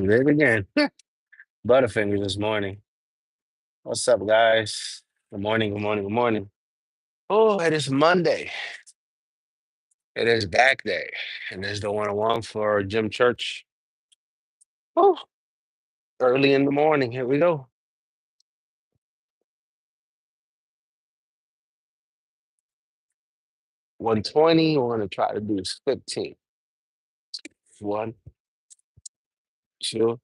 Did it again. Butterfingers this morning. What's up, guys? Good morning, good morning, good morning. Oh, it is Monday. It is back day. And there's the one-on-one for GymChurch. Oh, early in the morning. Here we go. 120. We're going to try to do 15. 1, 2,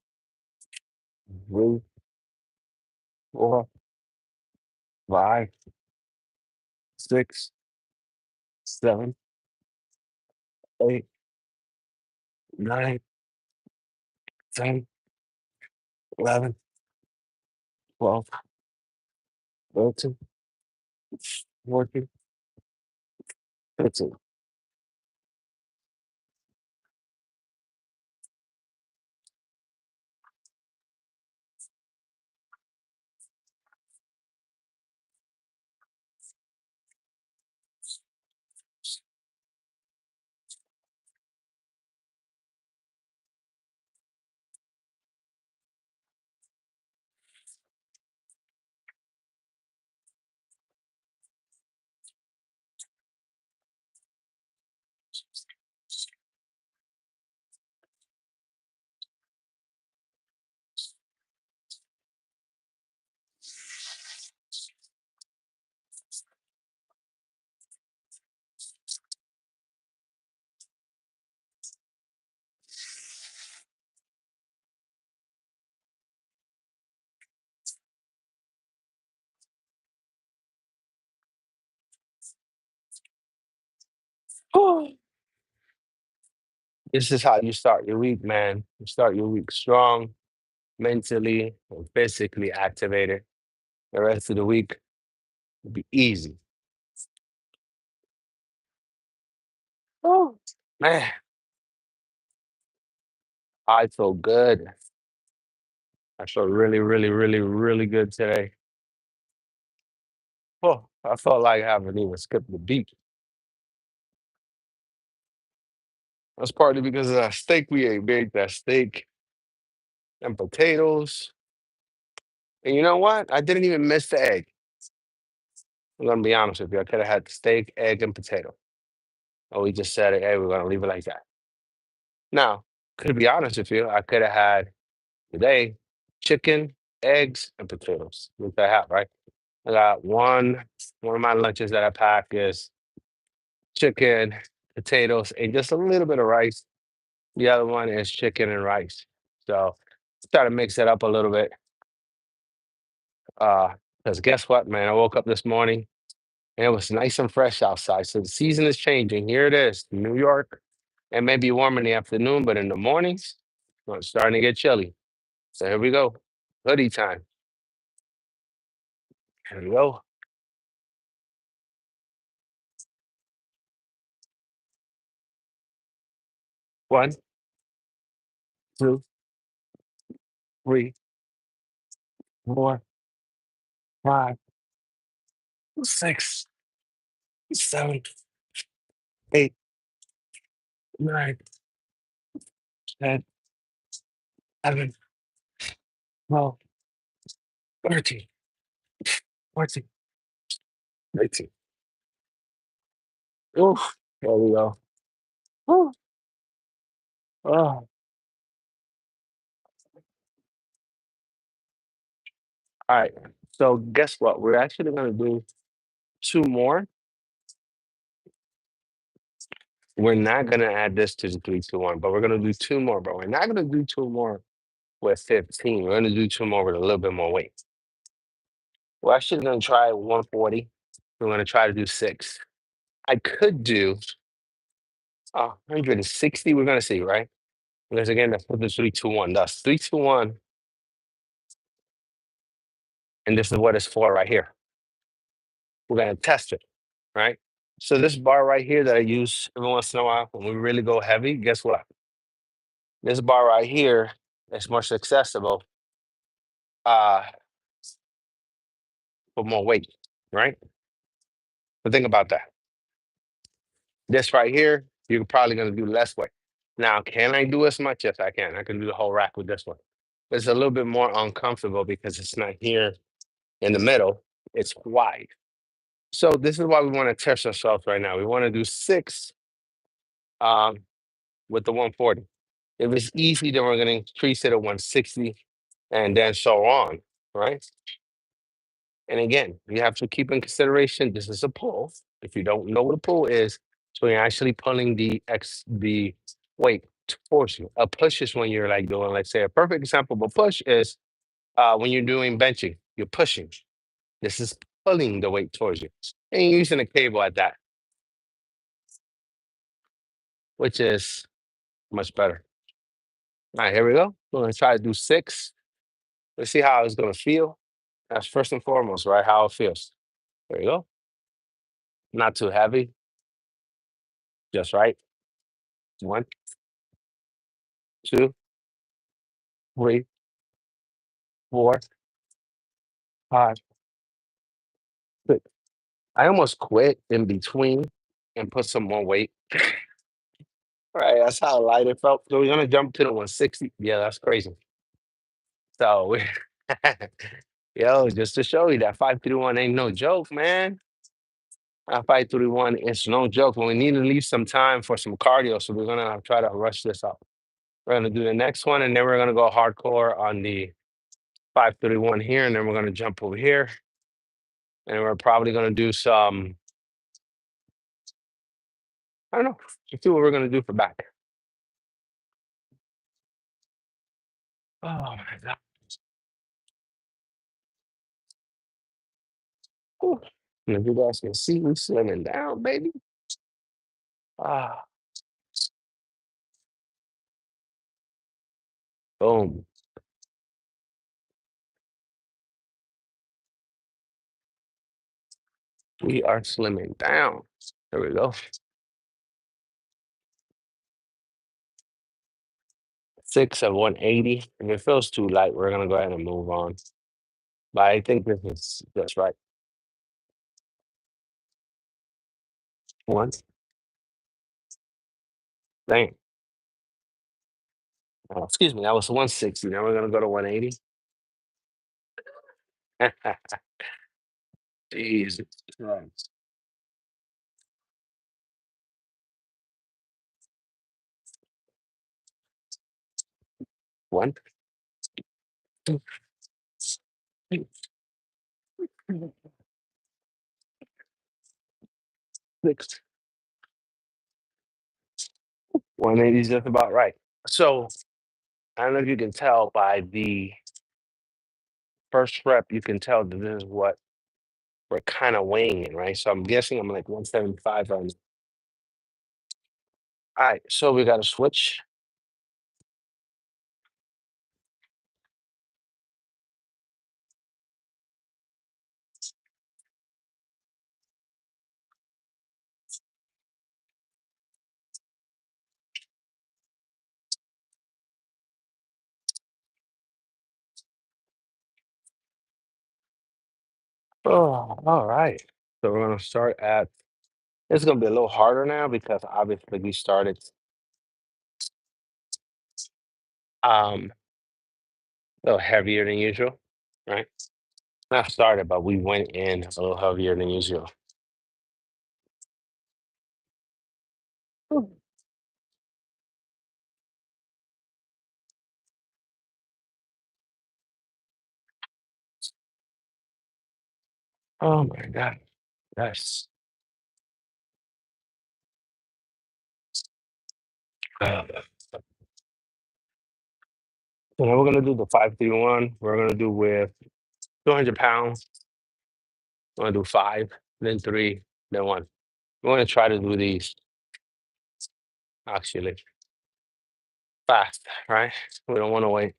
3, 4, 5, 6, 7, 8, 9, 10, 11, 12, 13, 14, 15. This is how you start your week, man. You start your week strong, mentally and physically activated. The rest of the week will be easy. Oh, man, I feel good. I feel really, really, really, really good today. Oh, I felt like I haven't even skipped the beat. That's partly because of that steak we ate, big. That steak and potatoes. And you know what? I didn't even miss the egg. I'm gonna be honest with you. I could have had the steak, egg, and potato. And we just said, hey, we're gonna leave it like that. Now, to be honest with you, I could have had today chicken, eggs, and potatoes, which I have, right? I got one of my lunches that I pack is chicken, potatoes, and just a little bit of rice. The other one is chicken and rice. So try to mix it up a little bit. Because guess what, man? I woke up this morning and it was nice and fresh outside. So the season is changing. Here it is, New York. It may be warm in the afternoon, but in the mornings, well, it's starting to get chilly. So here we go. Hoodie time. Here we go. 1, 2, 3, 4, 5, 6, 7, 8, 9, 10, 11, 12, 13, 14, 18. Ooh, there we go. Ooh, oh. All right. So guess what? We're actually gonna do two more. We're not gonna add this to the 3, 2, 1, but we're gonna do two more. But we're not gonna do two more with 15. We're gonna do two more with a little bit more weight. We're actually gonna try 140. We're gonna try to do six. I could do 160. We're gonna see, right? Because again, that's what the 3, 2, 1 does. 3, 2, 1, and this is what it's for right here. We're gonna test it, right? So this bar right here that I use every once in a while when we really go heavy, guess what? This bar right here is more accessible uh for more weight, right? But think about that. This right here, you're probably gonna do less weight. Now, can I do as much? Yes, I can. I can do the whole rack with this one. It's a little bit more uncomfortable because it's not here in the middle. It's wide. So this is why we want to test ourselves right now. We want to do six um, with the 140. If it's easy, then we're going to increase it to 160 and then so on, right? And again, you have to keep in consideration this is a pull. If you don't know what a pull is, so you're actually pulling the weight towards you. A push is when you're like doing, let's say, a perfect example of a push is when you're doing benching, you're pushing. This is pulling the weight towards you. And you're using a cable at that, which is much better. All right, here we go. We're gonna try to do six. Let's see how it's gonna feel. That's first and foremost, right? How it feels. There you go. Not too heavy, just right. One, two, three, four, five, six. I almost quit in between and put some more weight. Right, that's how light it felt. So we're gonna jump to the 160. Yeah, that's crazy. So we yo, just to show you that 531 ain't no joke, man. 531 is no joke. But we need to leave some time for some cardio, so we're gonna try to rush this up. We're gonna do the next one, and then we're gonna go hardcore on the 531 here, and then we're gonna jump over here, and we're probably gonna do some. I don't know. Let's see what we're gonna do for back. Oh my god. Whew. And if you guys can see, we slimming down, baby. Ah, boom. We are slimming down. There we go. Six of 180. If it feels too light, we're gonna go ahead and move on. But I think this is just right. One. Dang. Excuse me, that was 160. Now we're gonna go to 180. Jesus Christ. One, two, three, 6. 180 is just about right. So I don't know if you can tell by the first rep, you can tell that this is what we're kind of weighing in, right? So I'm guessing I'm like 175 on. All right, so we got to switch. Oh, all right. So we're gonna start at. It's gonna be a little harder now because obviously we started a little heavier than usual, right? Not started, but we went in a little heavier than usual. Whew. Oh my God. Yes. Uh, so now we're gonna do the 531. We're gonna do with 200 pounds. We're gonna do five, then three, then one. We're gonna try to do these actually fast, right? We don't want to wait.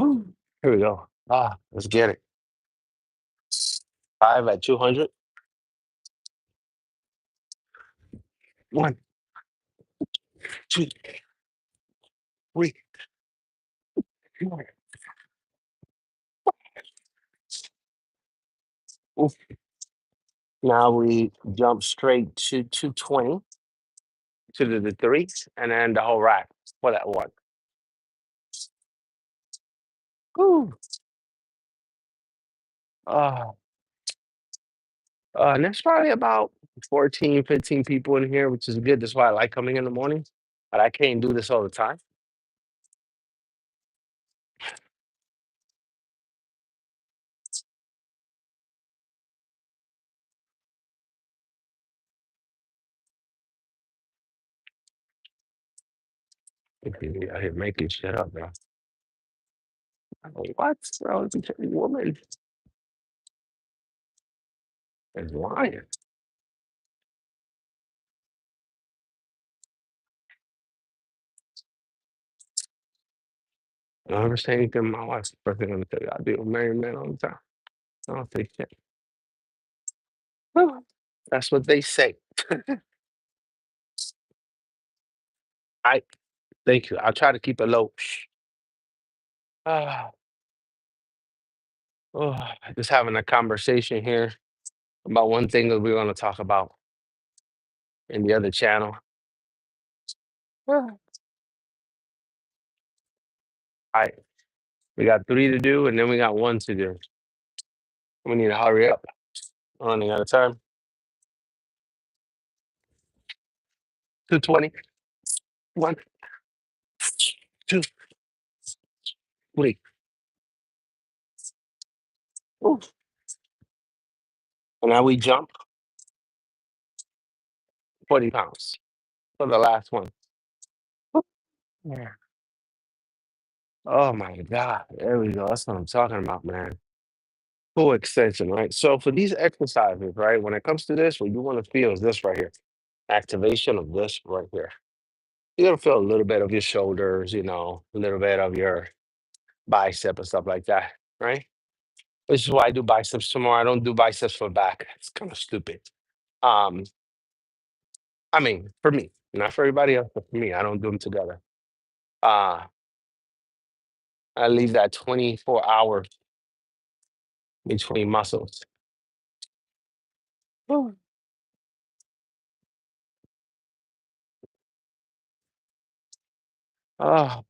Ooh, here we go. Let's get it. Five at 200. 1, 2, 3, 4. Oof. Now we jump straight to 220 to the threes and then the whole rack for that one. Woo. Uh, and there's probably about 14, 15 people in here, which is good. That's why I like coming in the morning. But I can't do this all the time. If you be out here making shit up, bro. I'm like, what, bro? This woman is lying. I don't understand anything my wife's first thing I'm gonna tell you. I deal with married men all the time. I don't say shit. Well, that's what they say. I thank you. I'll try to keep it low. Ah, oh, just having a conversation here about one thing that we're gonna talk about in the other channel. Ah. I we got three to do and then we got one to do. We need to hurry up. Running out of time. 220. 1, 2, 3. Ooh. And now we jump 40 pounds for the last one. Woo. Yeah. Oh my God. There we go. That's what I'm talking about, man. Full extension, right? So for these exercises, right, when it comes to this, what you want to feel is this right here. Activation of this right here. You're gonna feel a little bit of your shoulders, a little bit of your bicep and stuff like that, right? Which is why I do biceps tomorrow. I don't do biceps for back. It's kind of stupid. Um, I mean, for me, not for everybody else, but for me, I don't do them together. Uh, I leave that 24 hours between muscles. Woo. Oh, all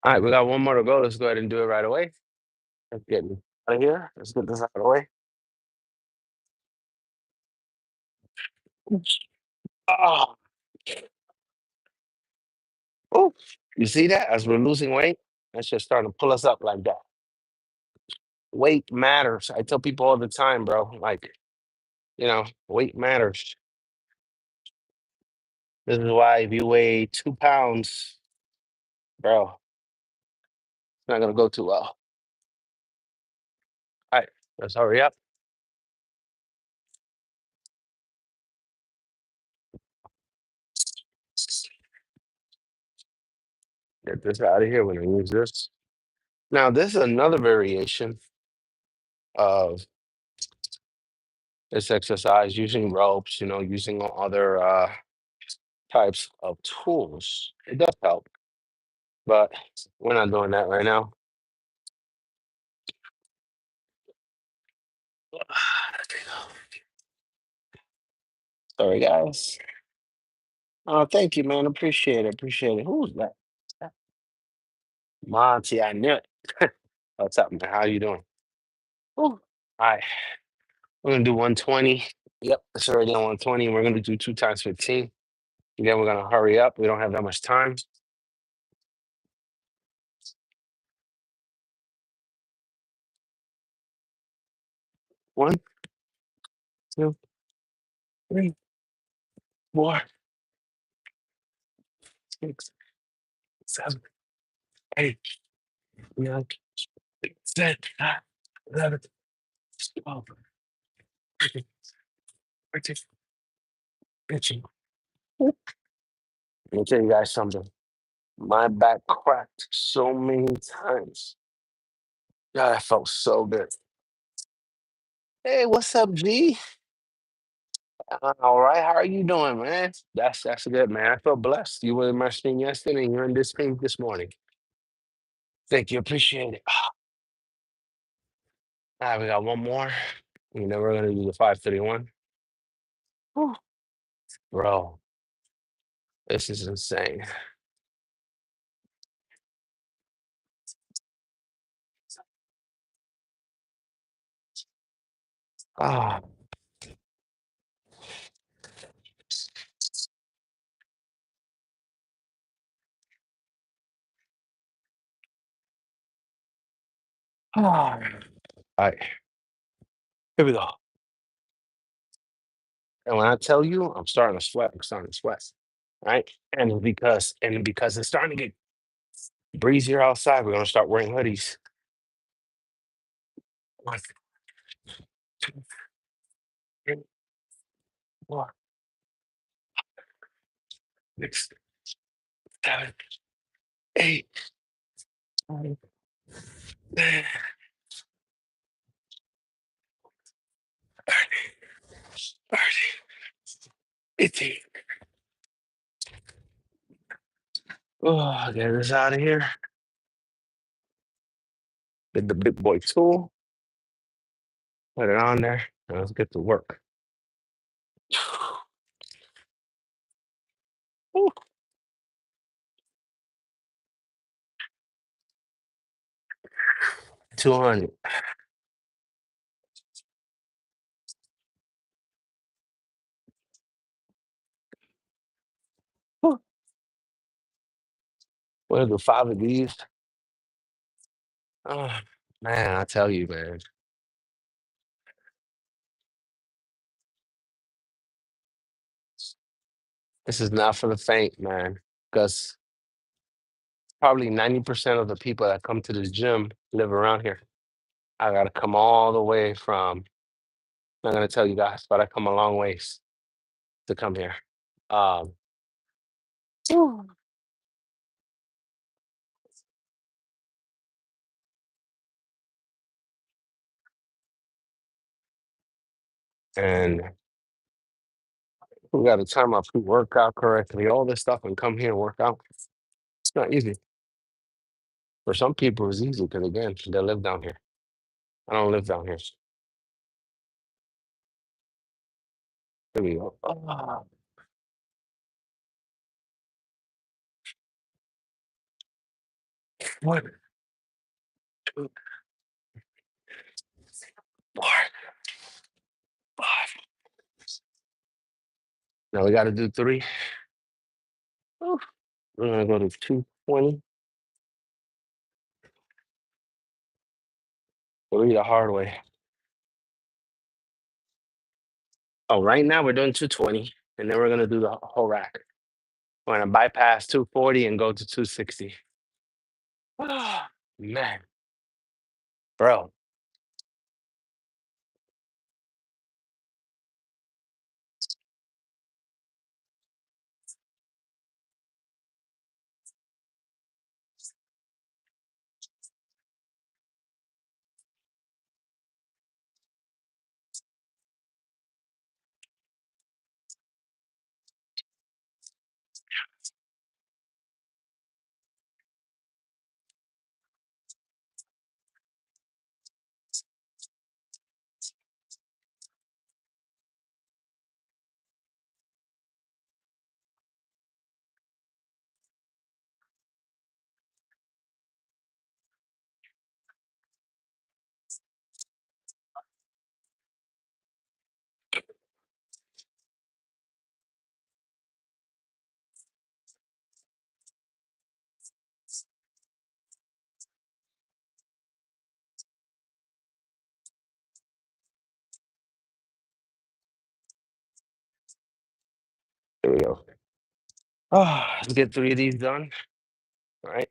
right, we got one more to go. Let's go ahead and do it right away. Let's get me out of here. Let's get this out of the way. Oh, oh, you see that? As we're losing weight, that's just starting to pull us up like that. Weight matters. I tell people all the time, bro. Like, weight matters. This is why if you weigh 2 pounds, bro, it's not gonna go too well. All right, let's hurry up. Get this out of here when I use this. Now, this is another variation of this exercise using ropes, using other types of tools. It does help, but we're not doing that right now. Sorry, guys. Oh, thank you, man. Appreciate it. Appreciate it. Who's that? Monty, I knew it. What's up, man? How you doing? Ooh. All right. We're gonna do 120. Yep, it's already on 120. We're gonna do 2 times 15. Again, we're gonna hurry up. We don't have that much time. 1, 2, 3, 4, 6, 7, 8, 9, 10, 11, 12, 13, 14, 15. Let me tell you guys something. My back cracked so many times. God, I felt so good. Hey, what's up, G? All right, how are you doing, man? That's good, man. I feel blessed. You were in my stream yesterday, and you're in this stream this morning. Thank you, appreciate it. All right, we got one more. And then we're gonna do the 531. Whew. Bro, this is insane. Ah, ah. All right, here we go. And when I tell you, I'm starting to sweat. I'm starting to sweat. Right, and because it's starting to get breezier outside, we're gonna start wearing hoodies. 1, 2, 3, 4, 6, 7, 8, 9, 10, 30, 18. Oh, get this out of here. Get the big boy tool, put it on there, and let's get to work. Whew, 200. Whew. We're gonna do 5 of these. Oh, man, I tell you, man, this is not for the faint, man. Because probably 90% of the people that come to the gym live around here. I gotta come all the way from, I'm not gonna tell you guys, but I come a long ways to come here. Um, Whew. And we gotta time our pre-workout correctly, all this stuff, and come here and work out. It's not easy. For some people, it's easy because again, they live down here. I don't live down here. There we go. Ah, 1, 2, 4, 5. Now we gotta do 3. Whew. We're gonna go to 220. 3 the hard way. Oh, right now we're doing 220, and then we're gonna do the whole rack. We're gonna bypass 240 and go to 260. Ah, man, bro. Let's get 3 of these done. All right.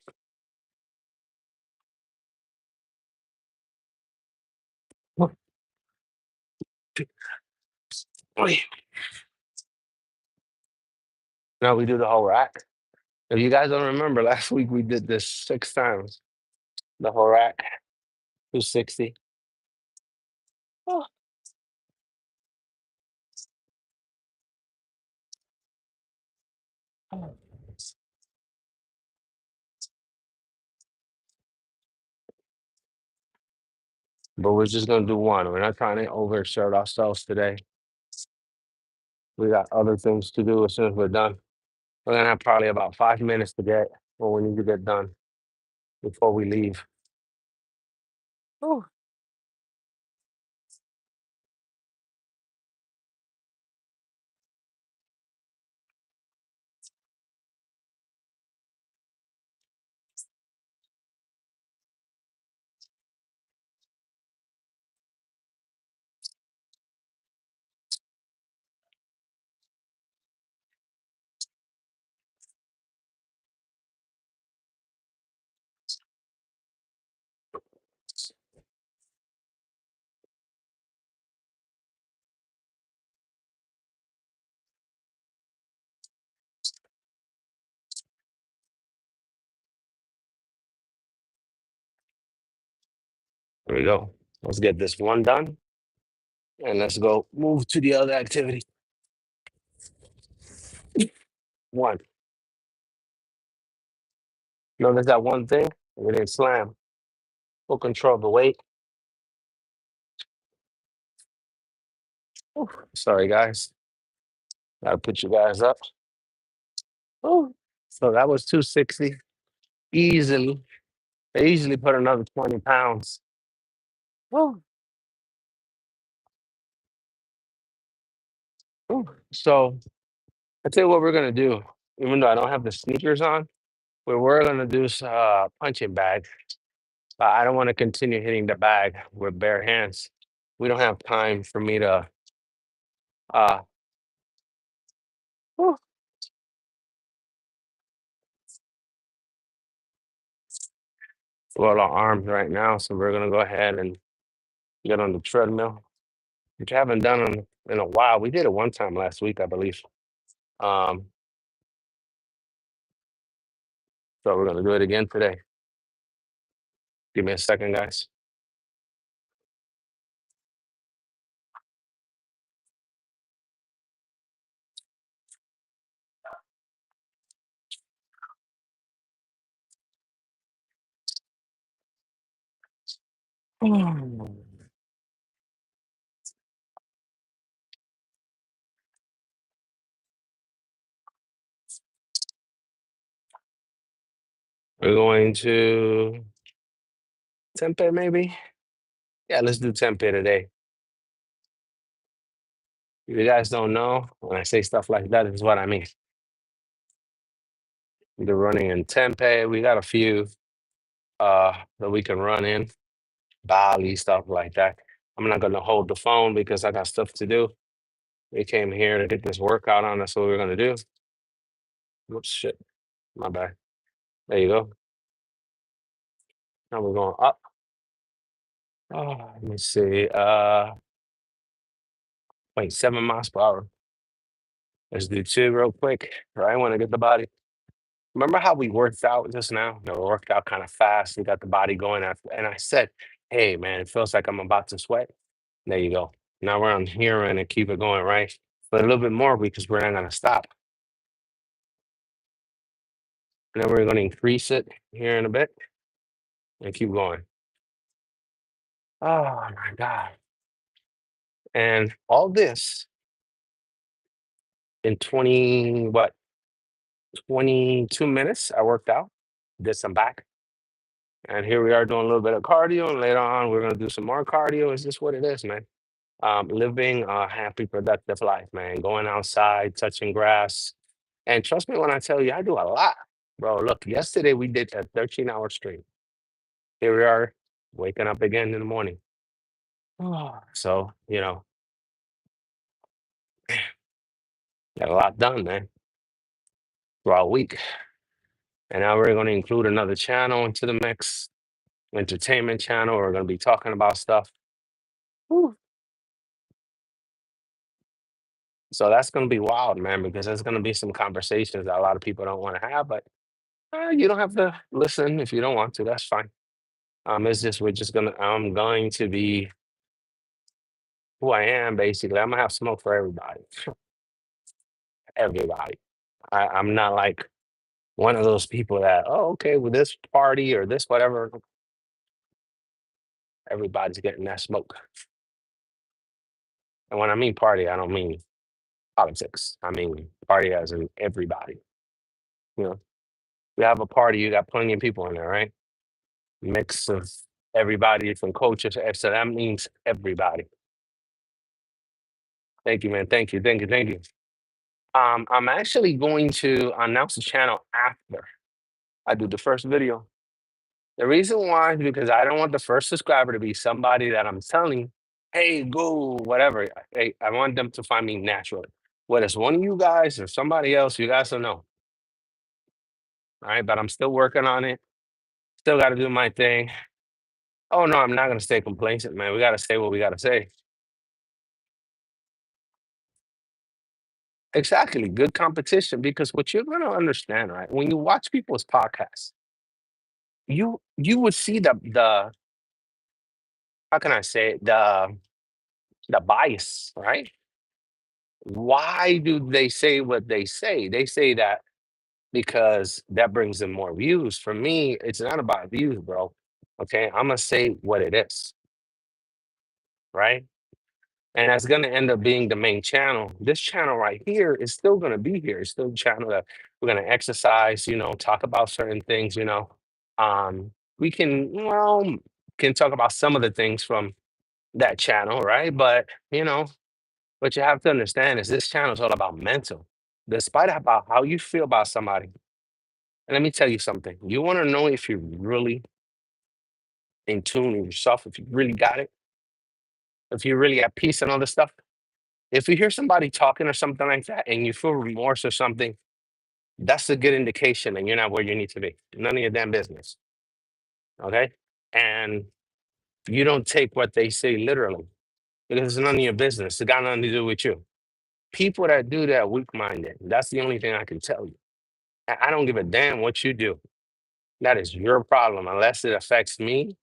Now we do the whole rack. If you guys don't remember, last week we did this 6 times. The whole rack, 260. Oh. But we're just gonna do one. We're not trying to overexert ourselves today. We got other things to do as soon as we're done. We're gonna have probably about 5 minutes to get what we need to get done before we leave. Oh. There we go. Let's get this one done and let's go move to the other activity. One. Notice that one thing? We didn't slam. Full control of the weight. Ooh, sorry, guys. Gotta put you guys up. Oh, so that was 260 easily. They easily put another 20 pounds. Oh, oh. So I tell you what we're gonna do. Even though I don't have the sneakers on, we're gonna do punching bag. But I don't want to continue hitting the bag with bare hands. We don't have time for me to uh whew, load our arms right now. So we're gonna go ahead and get on the treadmill, which I haven't done in a while. We did it one time last week, I believe. Um, so we're gonna do it again today. Give me a second, guys. We're going to Tempe, maybe. Yeah, let's do Tempe today. If you guys don't know, when I say stuff like that, this is what I mean. They're running in Tempe. We got a few that we can run in. Bali, stuff like that. I'm not gonna hold the phone because I got stuff to do. We came here to get this workout on. That's what we're gonna do. Whoops, shit, my bad. There you go. Now we're going up. Oh, let me see. Wait, 7 miles per hour. Let's do two real quick. Right, I want to get the body. Remember how we worked out just now? You know, we worked out kind of fast. We got the body going after, and I said, "Hey, man, it feels like I'm about to sweat." There you go. Now we're on here and keep it going, right? But a little bit more because we're not gonna stop. And then we're going to increase it here in a bit and keep going. Oh my God. And all this in 20, what, 22 minutes, I worked out, did some back. And here we are doing a little bit of cardio. And later on, we're going to do some more cardio. It's just what it is, man. Living a happy, productive life, man. Going outside, touching grass. And trust me when I tell you, I do a lot. Bro, look, yesterday we did a 13-hour stream. Here we are waking up again in the morning. So, got a lot done, man. throughout the week. And now we're going to include another channel into the mix, entertainment channel. We're going to be talking about stuff. Whew. So that's going to be wild, man, because there's going to be some conversations that a lot of people don't want to have, but you don't have to listen if you don't want to. That's fine. It's just I'm going to be who I am. Basically, I'm gonna have smoke for everybody, everybody. I'm not like one of those people that, oh, okay, with this party or this whatever, everybody's getting that smoke. And when I mean party, I don't mean politics. I mean party as in everybody. You know, we have a party, you got plenty of people in there, right? Mix of everybody from cultures. So that means everybody. Thank you, man. Thank you. Thank you. Thank you. I'm actually going to announce the channel after I do the first video. The reason why is because I don't want the first subscriber to be somebody that I'm telling, hey, go, whatever. Hey, I want them to find me naturally. Whether it's one of you guys or somebody else, you guys don't know. All right. But I'm still working on it. Still got to do my thing. Oh, no, I'm not going to stay complacent, man. We got to say what we got to say. Exactly. Good competition. Because what you're going to understand, right? When you watch people's podcasts, you would see the how can I say it? The bias, right? Why do they say what they say? They say that because that brings them more views. For me, it's not about views, bro. Okay, I'm gonna say what it is, right? And that's gonna end up being the main channel. This channel right here is still gonna be here. It's still a channel that we're gonna exercise, talk about certain things. Um, we can talk about some of the things from that channel, right? But what you have to understand is this channel is all about mental. Despite about how you feel about somebody. And let me tell you something. You want to know if you're really in tune with yourself, if you really got it, if you're really at peace and all this stuff. If you hear somebody talking or something like that and you feel remorse or something, that's a good indication and you're not where you need to be. None of your damn business. Okay. And you don't take what they say literally because it's none of your business. It got nothing to do with you. People that do that weak minded. That's the only thing I can tell you. I don't give a damn what you do. That is your problem unless it affects me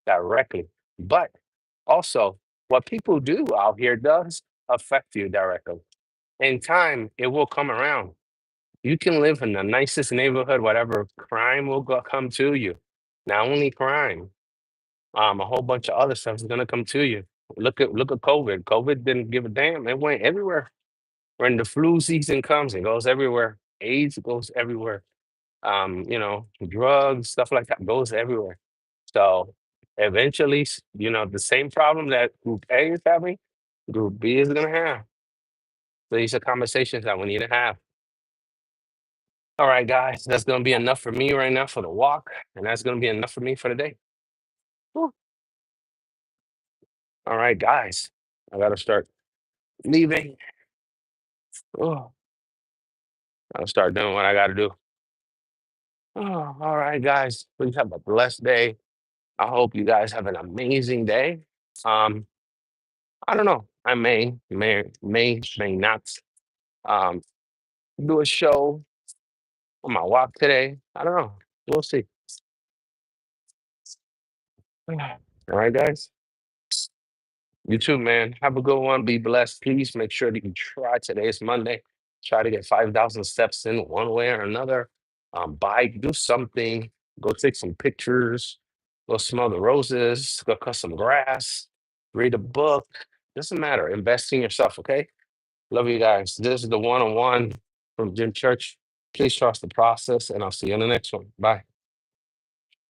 directly. But also, what people do out here does affect you directly. In time, it will come around. You can live in the nicest neighborhood, whatever crime will come to you. Not only crime, a whole bunch of other stuff is gonna come to you. Look at COVID. COVID didn't give a damn. It went everywhere. When the flu season comes, it goes everywhere. AIDS goes everywhere. Drugs, stuff like that goes everywhere. So eventually, the same problem that group A is having, group B is gonna have. So these are conversations that we need to have. All right, guys, that's gonna be enough for me right now for the walk, and that's gonna be enough for me for the day. Whew. All right, guys, I gotta start leaving. Oh, I'll start doing what I gotta do. Oh, all right, guys, please have a blessed day. I hope you guys have an amazing day. Um, I don't know. I may not um do a show on my walk today. I don't know. We'll see. All right, guys. You too, man. Have a good one. Be blessed. Please make sure that you try. Today is Monday. Try to get 5,000 steps in one way or another. Bike, do something. Go take some pictures. Go smell the roses. Go cut some grass. Read a book. Doesn't matter. Invest in yourself, okay? Love you guys. This is the one-on-one from GymChurch. Please trust the process, and I'll see you on the next one. Bye.